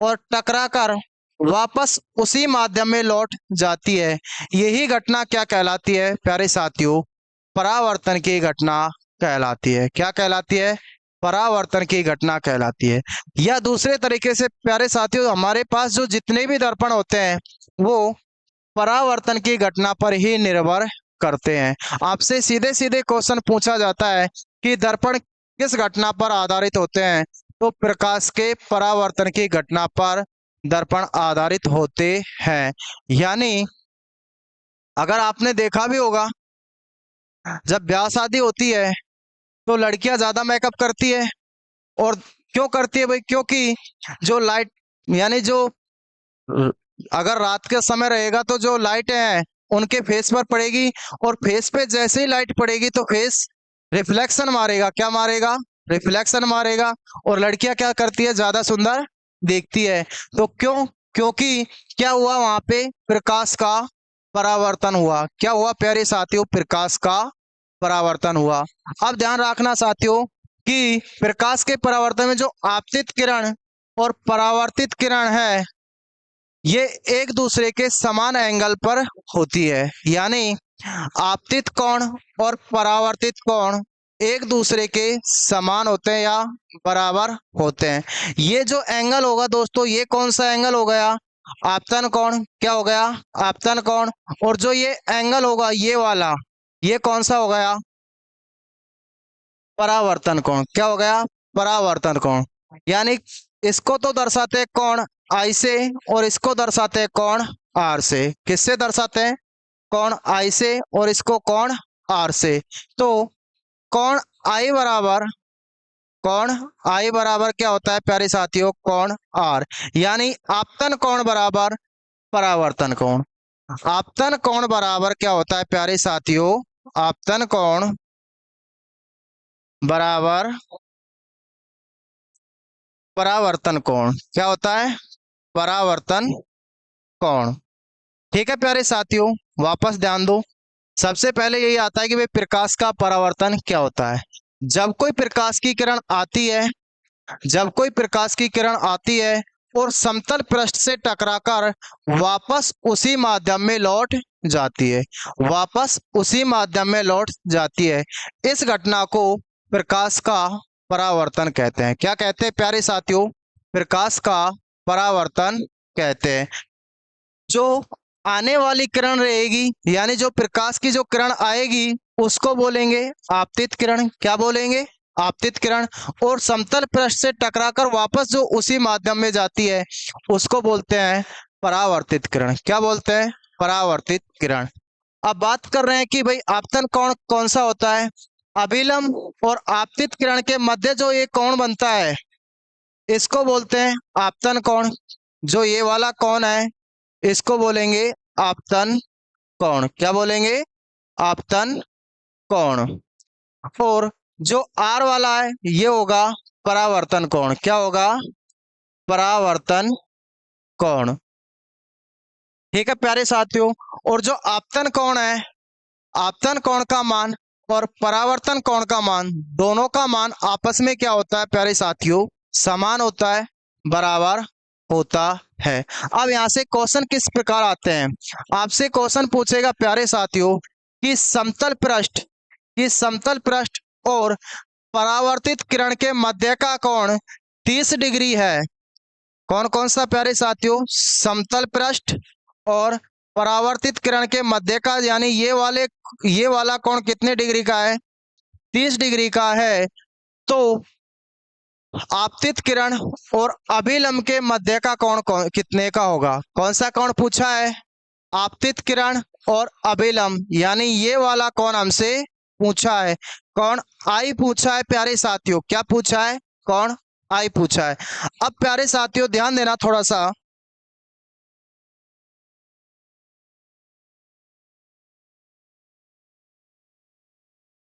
और टकराकर वापस उसी माध्यम में लौट जाती है, यही घटना क्या कहलाती है प्यारे साथियों? परावर्तन की घटना कहलाती है। क्या कहलाती है? परावर्तन की घटना कहलाती है। या दूसरे तरीके से प्यारे साथियों, हमारे पास जो जितने भी दर्पण होते हैं वो परावर्तन की घटना पर ही निर्भर करते हैं। आपसे सीधे सीधे क्वेश्चन पूछा जाता है कि दर्पण किस घटना पर आधारित होते हैं, तो प्रकाश के परावर्तन की घटना पर दर्पण आधारित होते हैं। यानी अगर आपने देखा भी होगा, जब ब्याह शादी होती है तो लड़कियां ज्यादा मेकअप करती है। और क्यों करती है भाई? क्योंकि जो लाइट, यानी जो अगर रात के समय रहेगा तो जो लाइट है उनके फेस पर पड़ेगी, और फेस पे जैसे ही लाइट पड़ेगी तो फेस रिफ्लेक्शन मारेगा। क्या मारेगा? रिफ्लेक्शन मारेगा। और लड़कियां क्या करती है? ज्यादा सुंदर दिखती है। तो क्यों? क्योंकि क्या हुआ? वहां पे प्रकाश का परावर्तन हुआ। क्या हुआ प्यारे साथियों? प्रकाश का परावर्तन हुआ। अब ध्यान रखना साथियों कि प्रकाश के परावर्तन में जो आपतित किरण और परावर्तित किरण है, ये एक दूसरे के समान एंगल पर होती है। यानी आपतित कोण और परावर्तित कोण एक दूसरे के समान होते हैं या बराबर होते हैं। ये जो एंगल होगा दोस्तों, ये कौन सा एंगल हो गया? आपतन कोण। क्या हो गया? आपतन कोण। और जो ये एंगल होगा ये वाला, ये कौन सा हो गया? परावर्तन कोण। क्या हो गया? परावर्तन कोण। यानी इसको तो दर्शाते हैं कोण आई से, और इसको दर्शाते हैं कोण आर से। किससे दर्शाते हैं? कोण आई से, और इसको कोण आर से। तो कोण आई बराबर, कोण आई बराबर क्या होता है प्यारे साथियों? कोण आर। यानी आपतन कोण बराबर परावर्तन कोण। आपतन कोण बराबर क्या होता है प्यारे साथियों? आपतन कोण बराबर परावर्तन कोण। क्या होता है? परावर्तन कोण। ठीक है प्यारे साथियों, वापस ध्यान दो। सबसे पहले यही आता है कि भाई प्रकाश का परावर्तन क्या होता है। जब कोई प्रकाश की किरण आती है, जब कोई प्रकाश की किरण आती है और समतल पृष्ठ से टकराकर वापस उसी माध्यम में लौट जाती है, वापस उसी माध्यम में लौट जाती है, इस घटना को प्रकाश का परावर्तन कहते हैं। क्या कहते हैं प्यारे साथियों? प्रकाश का परावर्तन कहते हैं। जो आने वाली किरण रहेगी, यानी जो प्रकाश की जो किरण आएगी उसको बोलेंगे आपतित किरण। क्या बोलेंगे? आपतित किरण। और समतल पृष्ठ से टकराकर वापस जो उसी माध्यम में जाती है उसको बोलते हैं परावर्तित किरण। क्या बोलते हैं? परावर्तित किरण। अब बात कर रहे हैं कि भाई आपतन कोण कौन सा होता है। अभिलंब और आपतित किरण के मध्य जो ये कोण बनता है इसको बोलते हैं आपतन कोण। जो ये वाला कोण है इसको बोलेंगे आपतन कोण। क्या बोलेंगे? आपतन कोण। और जो आर वाला है ये होगा परावर्तन कोण। क्या होगा? परावर्तन कोण। ठीक है प्यारे साथियों, और जो आपतन कोण है, आपतन कोण का मान और परावर्तन कोण का मान, दोनों का मान आपस में क्या होता है प्यारे साथियों? समान होता है, बराबर होता है। अब यहां से क्वेश्चन किस प्रकार आते हैं? आपसे क्वेश्चन पूछेगा प्यारे साथियों कि समतल पृष्ठ, कि समतल पृष्ठ और परावर्तित किरण के मध्य का कोण 30 डिग्री है। कौन कौन सा प्यारे साथियों? समतल पृष्ठ और परावर्तित किरण के मध्य का, यानी ये वाला कोण कितने डिग्री का है? 30 डिग्री का है। तो आपतित किरण और अभिलंब के मध्य का कोण कितने का होगा? कौन सा कोण पूछा है? आपतित किरण और अभिलंब, यानी ये वाला कोण हमसे पूछा है। कोण आई पूछा है प्यारे साथियों। क्या पूछा है? कोण आई पूछा है। अब प्यारे साथियों ध्यान देना थोड़ा सा,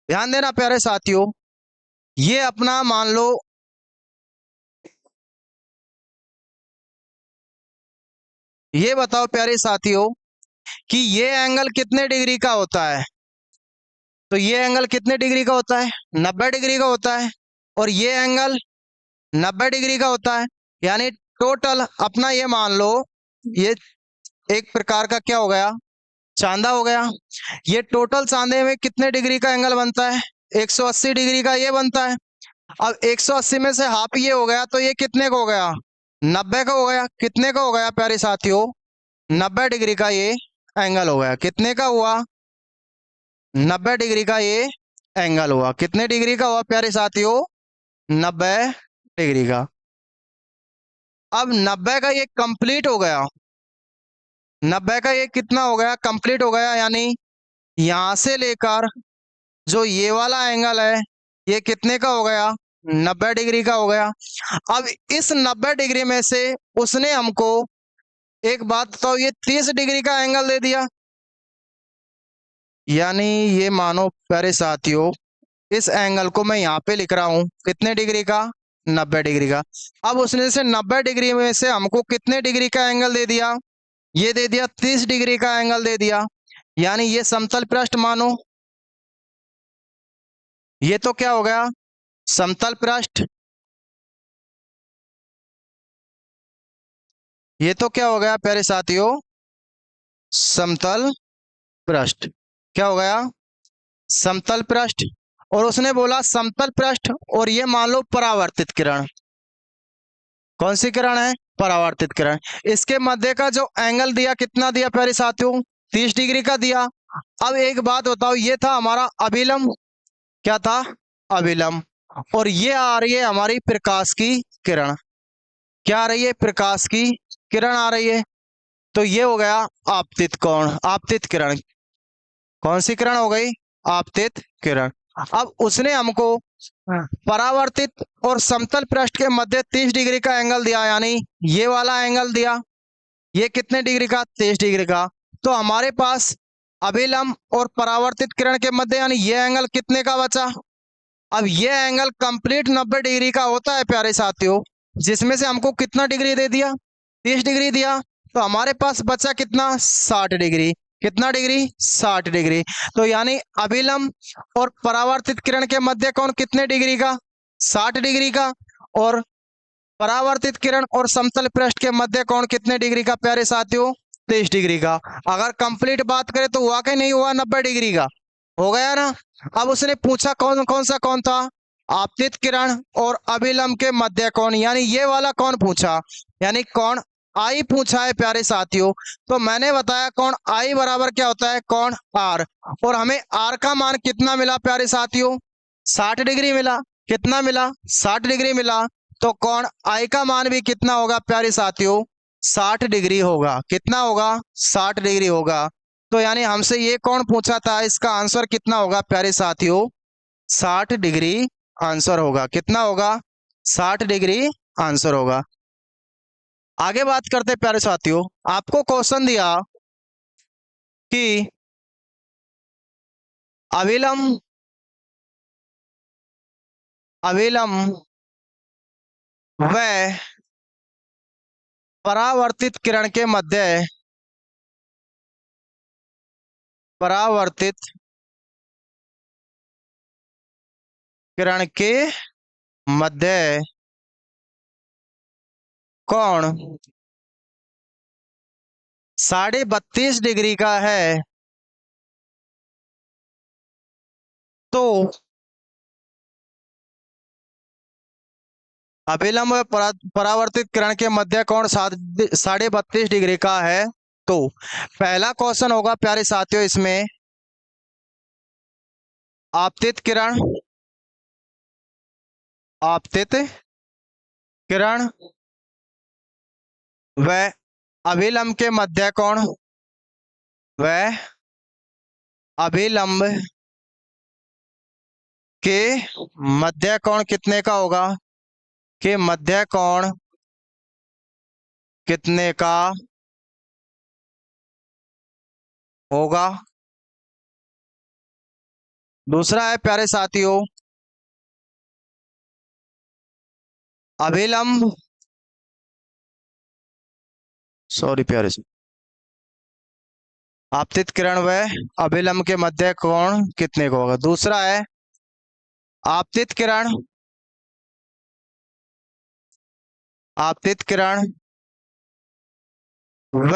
ध्यान देना प्यारे साथियों। ये अपना मान लो ये बताओ प्यारे साथियों कि ये एंगल कितने डिग्री का होता है। तो ये एंगल कितने डिग्री का होता है? 90 डिग्री का होता है। और ये एंगल 90 डिग्री का होता है। यानी टोटल अपना ये मान लो, ये एक प्रकार का क्या हो गया, चांदा हो गया। ये टोटल चांदे में कितने डिग्री का एंगल बनता है? 180 डिग्री का ये बनता है। अब 180 में से हाफ ये हो गया, तो ये कितने का हो गया? 90 का हो गया। कितने का हो गया प्यारे साथियों? 90 डिग्री का ये एंगल हो गया। कितने का हुआ? 90 डिग्री का ये एंगल हुआ। कितने डिग्री का हुआ प्यारे साथियों? 90 डिग्री का। अब 90 का ये कंप्लीट हो गया। 90 का ये कितना हो गया? कंप्लीट हो गया। यानी यहां से लेकर जो ये वाला एंगल है, ये कितने का हो गया? 90 डिग्री का हो गया। अब इस 90 डिग्री में से उसने हमको एक बात बताओ, ये 30 डिग्री का एंगल दे दिया। यानी ये मानो प्यारे साथियों, इस एंगल को मैं यहाँ पे लिख रहा हूं कितने डिग्री का? 90 डिग्री का। अब उसने से 90 डिग्री में से हमको कितने डिग्री का एंगल दे दिया? ये दे दिया 30 डिग्री का एंगल दे दिया। यानी ये समतल पृष्ठ मानो, ये तो क्या हो गया? समतल पृष्ठ। ये तो क्या हो गया प्यारे साथियों? समतल पृष्ठ। क्या हो गया? समतल पृष्ठ। और उसने बोला समतल पृष्ठ, और ये मान लो परावर्तित किरण। कौन सी किरण है? परावर्तित किरण। इसके मध्य का जो एंगल दिया कितना दिया प्यारे साथियों? 30 डिग्री का दिया। अब एक बात बताओ, ये था हमारा अभिलंब। क्या था? अभिलंब। और ये आ रही है हमारी प्रकाश की किरण। क्या आ रही है? प्रकाश की किरण आ रही है। तो ये हो गया आपतित कोण, आपतित किरण। कौन सी किरण हो गई? आपतित किरण। अब उसने हमको परावर्तित और समतल पृष्ठ के मध्य 30 डिग्री का एंगल दिया। यानी ये वाला एंगल दिया। ये कितने डिग्री का? 30 डिग्री का। तो हमारे पास अभिलंब और परावर्तित किरण के मध्य यानी ये एंगल कितने का बचा? अब ये एंगल कंप्लीट 90 डिग्री का होता है प्यारे साथियों, जिसमें से हमको कितना डिग्री दे दिया? 30 डिग्री दिया। तो हमारे पास बचा कितना? 60 डिग्री। कितना डिग्री? 60 डिग्री। तो यानी अभिलंब और परावर्तित किरण के मध्य कोण कितने डिग्री का? 60 डिग्री का। और परावर्तित किरण और समतल पृष्ठ के मध्य कोण कितने डिग्री का प्यारे साथियों? 30 डिग्री का। अगर कंप्लीट बात करें तो वाकई नहीं हुआ 90 डिग्री का, हो गया ना। अब उसने पूछा कौन कौन सा कौन था? आपतित किरण और अभिलंब के मध्य कोण, यानी ये वाला कौन पूछा? यानी कौन आई पूछा है प्यारे साथियों। तो मैंने बताया कौन आई बराबर क्या होता है? कौन आर। और हमें आर का मान कितना मिला प्यारे साथियों? 60 डिग्री मिला। कितना मिला? 60 डिग्री मिला। तो कौन आई का मान भी कितना होगा प्यारे साथियों? 60 डिग्री होगा। कितना होगा? 60 डिग्री होगा। तो यानी हमसे ये कौन पूछा था, इसका आंसर कितना होगा प्यारे साथियों? 60 डिग्री आंसर होगा। कितना होगा? 60 डिग्री आंसर होगा। आगे बात करते प्यारे साथियों, आपको क्वेश्चन दिया कि अभिलंब अभिलंब व परावर्तित किरण के मध्य, परावर्तित किरण के मध्य कोण 32.5 डिग्री का है। तो अभिलंब व परावर्तित किरण के मध्य कोण 32.5 डिग्री का है। तो पहला क्वेश्चन होगा प्यारे साथियों इसमें, आपतित किरण, आपतित किरण व अभिलंब के मध्य कोण, व अभिलंब के मध्य कोण कितने का होगा? के मध्य कोण कितने का होगा? दूसरा है प्यारे साथियों, अभिलंब सॉरी प्यारे से। आपतित किरण व अभिलंब के मध्य कोण कितने का होगा। दूसरा है आपतित किरण, आपतित किरण व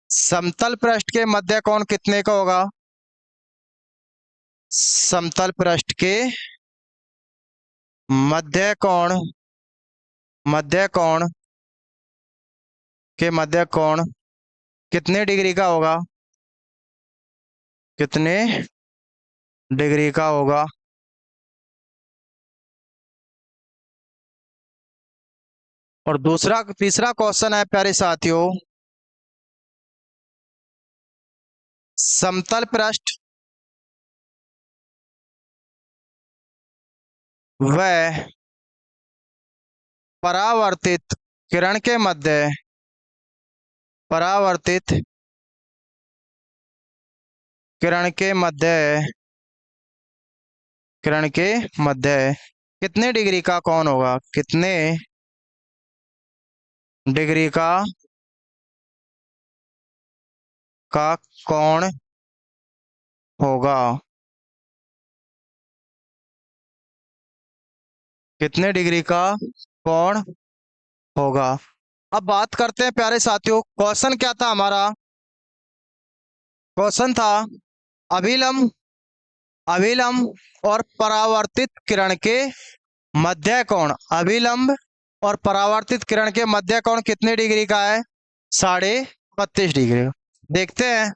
समतल पृष्ठ के मध्य कोण कितने का होगा। समतल पृष्ठ के मध्य कोण, मध्य कोण के मध्य कोण कितने डिग्री का होगा, कितने डिग्री का होगा। और दूसरा तीसरा क्वेश्चन है प्यारे साथियों, समतल पृष्ठ व परावर्तित किरण के मध्य, परावर्तित किरण के मध्य, किरण के मध्य कितने डिग्री का कोण होगा, कितने डिग्री का कोण होगा, कितने डिग्री का कोण होगा। अब बात करते हैं प्यारे साथियों, क्वेश्चन क्या था हमारा। क्वेश्चन था अभिलंब, अभिलंब और परावर्तित किरण के मध्य कोण, अभिलंब और परावर्तित किरण के मध्य कोण कितने डिग्री का है, 32.5 डिग्री का। देखते हैं।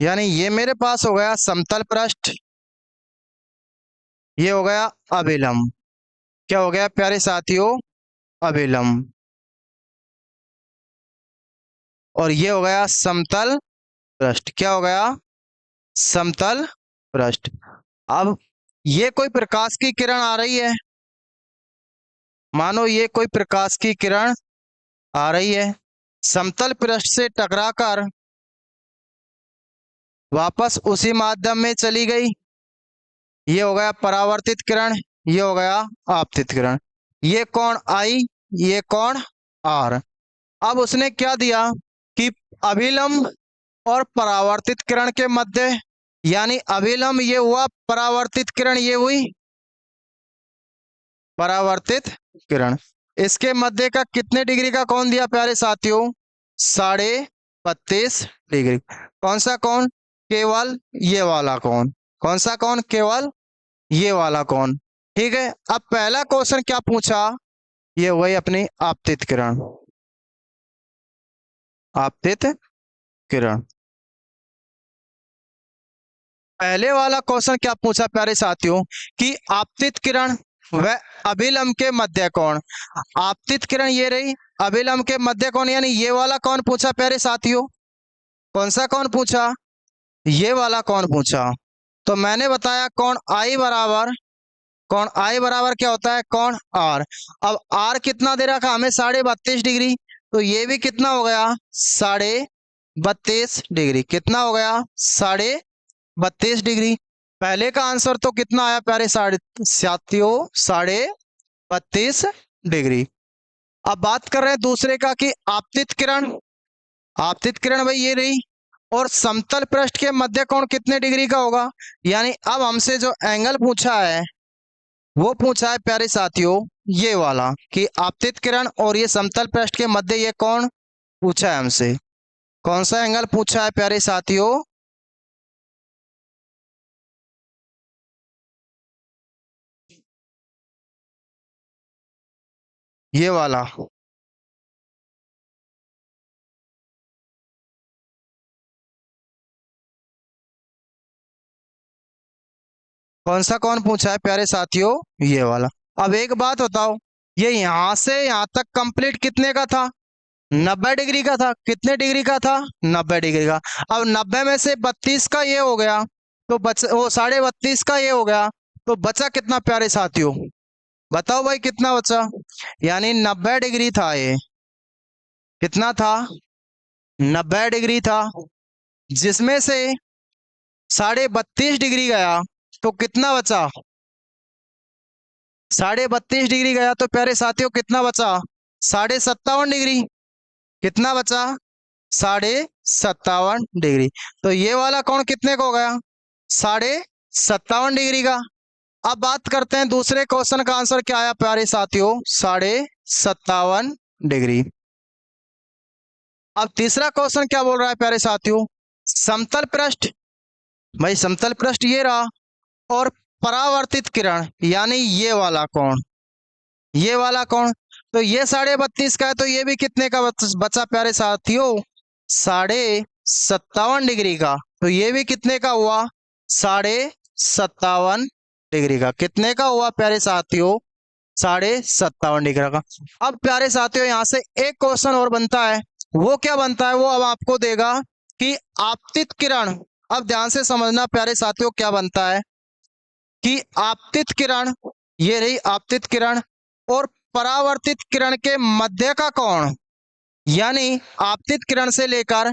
यानी ये मेरे पास हो गया समतल पृष्ठ, ये हो गया अभिलंब। क्या हो गया प्यारे साथियों, अभिलंब। और ये हो गया समतल पृष्ठ। क्या हो गया, समतल पृष्ठ। अब ये कोई प्रकाश की किरण आ रही है, मानो ये कोई प्रकाश की किरण आ रही है, समतल पृष्ठ से टकराकर वापस उसी माध्यम में चली गई। ये हो गया परावर्तित किरण, ये हो गया आपतित किरण। ये कोण आई, ये कोण आर। अब उसने क्या दिया कि अभिलंब और परावर्तित किरण के मध्य, यानी अभिलंब ये हुआ, परावर्तित किरण ये हुई, परावर्तित किरण, इसके मध्य का कितने डिग्री का कोण दिया प्यारे साथियों, 32.5 डिग्री। कौन सा कोण, केवल ये वाला कोण। कौन सा कोण, केवल ये वाला कोण। ठीक है। अब पहला क्वेश्चन क्या पूछा, ये वही अपनी आपतित किरण, आपतित किरण। पहले वाला क्वेश्चन क्या पूछा प्यारे साथियों कि आपतित किरण व अभिलंब के मध्य कोण। आपतित किरण ये रही, अभिलंब के मध्य कोण यानी ये वाला कौन पूछा प्यारे साथियों, कौन सा कौन पूछा, ये वाला कौन पूछा। तो मैंने बताया कोण आई बराबर, कोण आई बराबर क्या होता है, कोण आर। अब आर कितना दे रखा हमें, 32.5 डिग्री। तो ये भी कितना हो गया, 32.5 डिग्री। कितना हो गया, 32.5 डिग्री। पहले का आंसर तो कितना आया प्यारे साथियों, 32.5 डिग्री। अब बात कर रहे हैं दूसरे का कि आपतित किरण, आपतित किरण भाई ये रही, और समतल पृष्ठ के मध्य कोण कितने डिग्री का होगा। यानी अब हमसे जो एंगल पूछा है वो पूछा है प्यारे साथियों ये वाला कि आपतित किरण और ये समतल पृष्ठ के मध्य ये कोण पूछा है हमसे। कौन सा एंगल पूछा है प्यारे साथियों, ये वाला। कौन सा कौन पूछा है प्यारे साथियों, ये वाला। अब एक बात बताओ, ये यहां से यहां तक कंप्लीट कितने का था, 90 डिग्री का था। कितने डिग्री का था, 90 डिग्री का। अब 90 में से 32 का ये हो गया, तो बच वो 32.5 का ये हो गया, तो बचा कितना प्यारे साथियों, बताओ भाई कितना बचा। यानी 90 डिग्री था ये, कितना था, 90 डिग्री था, जिसमें से 32.5 डिग्री गया, तो कितना बचा, 32.5 डिग्री गया तो प्यारे साथियों कितना बचा? 57.5 डिग्री। कितना बचा? 57.5 डिग्री। तो ये वाला कोण कितने का हो गया? 57.5 डिग्री का। अब बात करते हैं दूसरे क्वेश्चन का आंसर क्या आया प्यारे साथियों? 57.5 डिग्री। अब तीसरा क्वेश्चन क्या बोल रहा है प्यारे साथियों? समतल पृष्ठ। भाई समतल पृष्ठ ये रहा, और परावर्तित किरण यानी ये वाला कोण, ये वाला कोण। तो ये 32.5 का है, तो ये भी कितने का बचा प्यारे साथियों? 57.5 डिग्री का। तो ये भी कितने का हुआ? 57.5 डिग्री का। कितने का हुआ प्यारे साथियों? 57.5 डिग्री का। अब प्यारे साथियों यहां से एक क्वेश्चन और बनता है। वो क्या बनता है? वो अब आपको देगा कि आपतित किरण, अब ध्यान से समझना प्यारे साथियों क्या बनता है कि आपतित किरण, ये रही आपतित किरण, और परावर्तित किरण के मध्य का कोण, यानी आपतित किरण से लेकर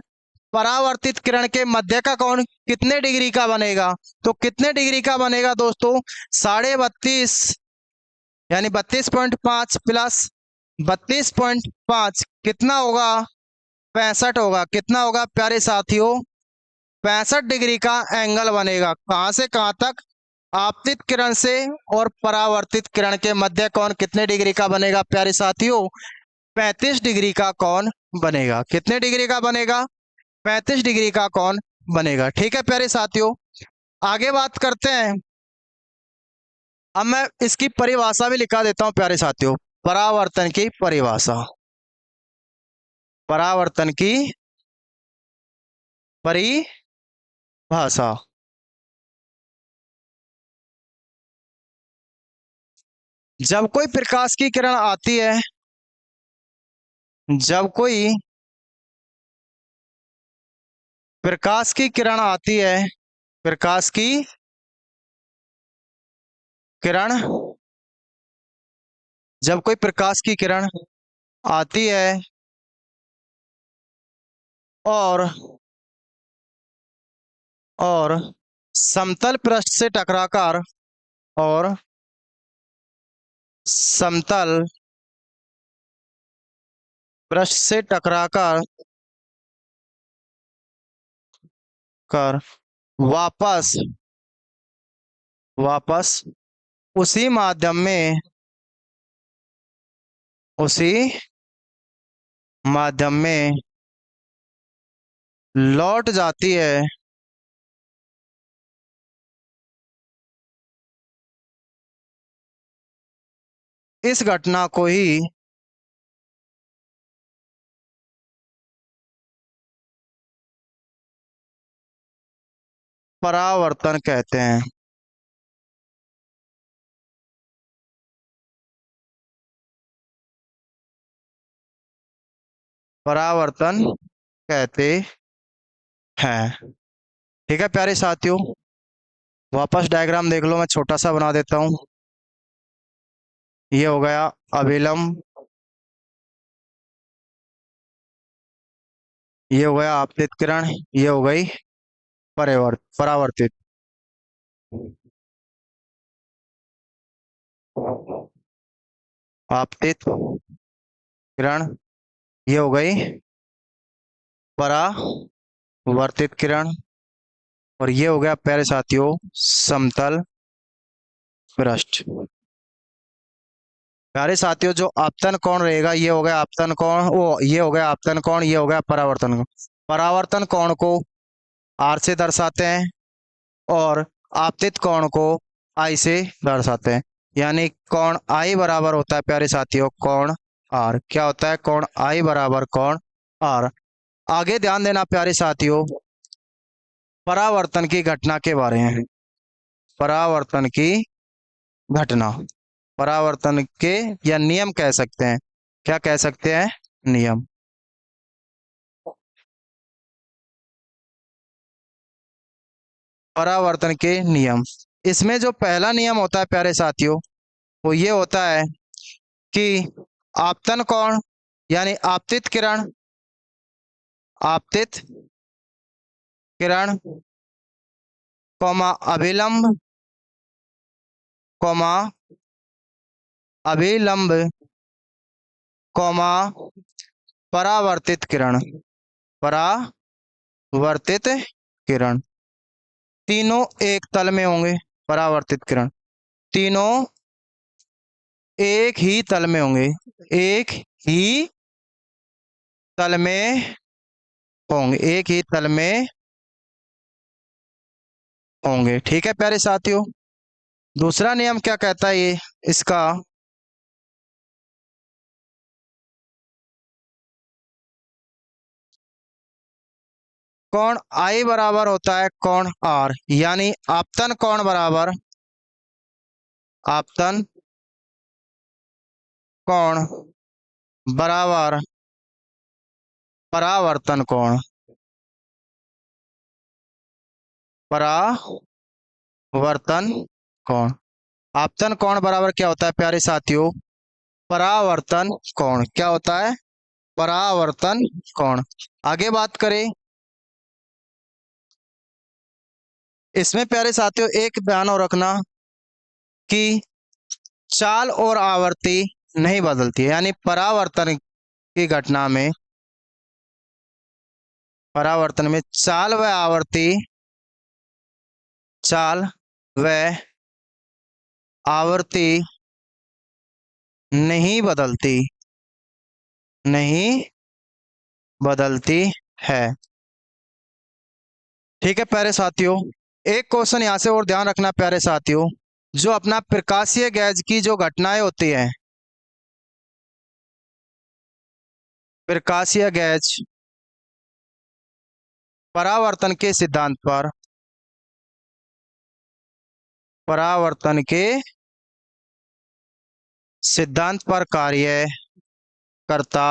परावर्तित किरण के मध्य का कोण कितने डिग्री का बनेगा? तो कितने डिग्री का बनेगा दोस्तों? 32.5, यानी 32.5 प्लस 32.5 कितना होगा? 65 होगा। कितना होगा प्यारे साथियों? 65 डिग्री का एंगल बनेगा। कहां से कहां तक? आपतित किरण से और परावर्तित किरण के मध्य कोण कितने डिग्री का बनेगा प्यारे साथियों? 35 डिग्री का कोण बनेगा। कितने डिग्री का बनेगा? 35 डिग्री का कोण बनेगा। ठीक है प्यारे साथियों, आगे बात करते हैं। अब मैं इसकी परिभाषा भी लिखा देता हूं प्यारे साथियों। परावर्तन की परिभाषा, परावर्तन की परिभाषा। जब कोई प्रकाश की किरण आती है, जब कोई प्रकाश की किरण आती है, प्रकाश की किरण, जब कोई प्रकाश की किरण आती है और और समतल पृष्ठ से टकराकर, और समतल पृष्ठ से टकराकर कर वापस वापस उसी माध्यम में, उसी माध्यम में लौट जाती है, इस घटना को ही परावर्तन कहते हैं। परावर्तन कहते हैं। ठीक है प्यारे साथियों, वापस डायग्राम देख लो, मैं छोटा सा बना देता हूं। ये हो गया अभिलंब, ये हो गया आपतित किरण, ये हो गई परावर्तित। आपतित किरण, ये हो गई परावर्तित किरण, और ये हो गया प्यारे साथियों समतल पृष्ठ। प्यारे साथियों जो आपतन कोण रहेगा, ये हो गया आपतन कोण, वो ये हो गया आपतन कोण, ये हो गया परावर्तन कोण। परावर्तन कोण को आर से दर्शाते हैं और आपतित कोण को आई से दर्शाते हैं। यानी कोण आई बराबर होता है प्यारे साथियों कोण आर। क्या होता है? कोण आई बराबर कोण आर। आगे ध्यान देना प्यारे साथियों परावर्तन की घटना के बारे में। परावर्तन की घटना, परावर्तन के या नियम कह सकते हैं। क्या कह सकते हैं? नियम। परावर्तन के नियम, इसमें जो पहला नियम होता है प्यारे साथियों वो ये होता है कि आपतन कोण यानी आपतित किरण, आपतित किरण कौमा अभिलंब कौमा अभिलंब कौमा परावर्तित किरण, परावर्तित किरण, तीनों एक तल में होंगे। परावर्तित किरण तीनों एक ही तल में होंगे, एक ही तल में होंगे, एक ही तल में होंगे। ठीक है प्यारे साथियों, दूसरा नियम क्या कहता है ये इसका, कोण आई बराबर होता है कोण आर, यानी आपतन कोण बराबर आपतन कोण बराबर परावर्तन कोण, परावर्तन कोण। आपतन कोण बराबर क्या होता है प्यारे साथियों, परावर्तन कोण। क्या होता है, परावर्तन कोण। आगे बात करें इसमें प्यारे साथियों, एक ध्यान और रखना कि चाल और आवर्ती नहीं बदलती है, यानी परावर्तन की घटना में, परावर्तन में चाल व आवर्ती, चाल व आवर्ती नहीं बदलती, नहीं बदलती है। ठीक है प्यारे साथियों, एक क्वेश्चन यहां से और ध्यान रखना प्यारे साथियों, जो अपना प्रकाशीय गैस की जो घटनाएं होती हैं, प्रकाशीय गैस परावर्तन के सिद्धांत पर, परावर्तन के सिद्धांत पर कार्य करता,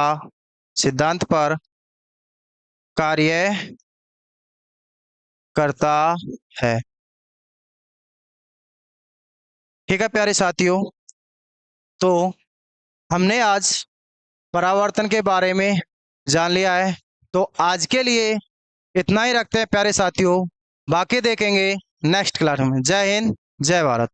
सिद्धांत पर कार्य करता है। ठीक है प्यारे साथियों, तो हमने आज परावर्तन के बारे में जान लिया है, तो आज के लिए इतना ही रखते हैं प्यारे साथियों, बाकी देखेंगे नेक्स्ट क्लास में। जय हिंद, जय भारत।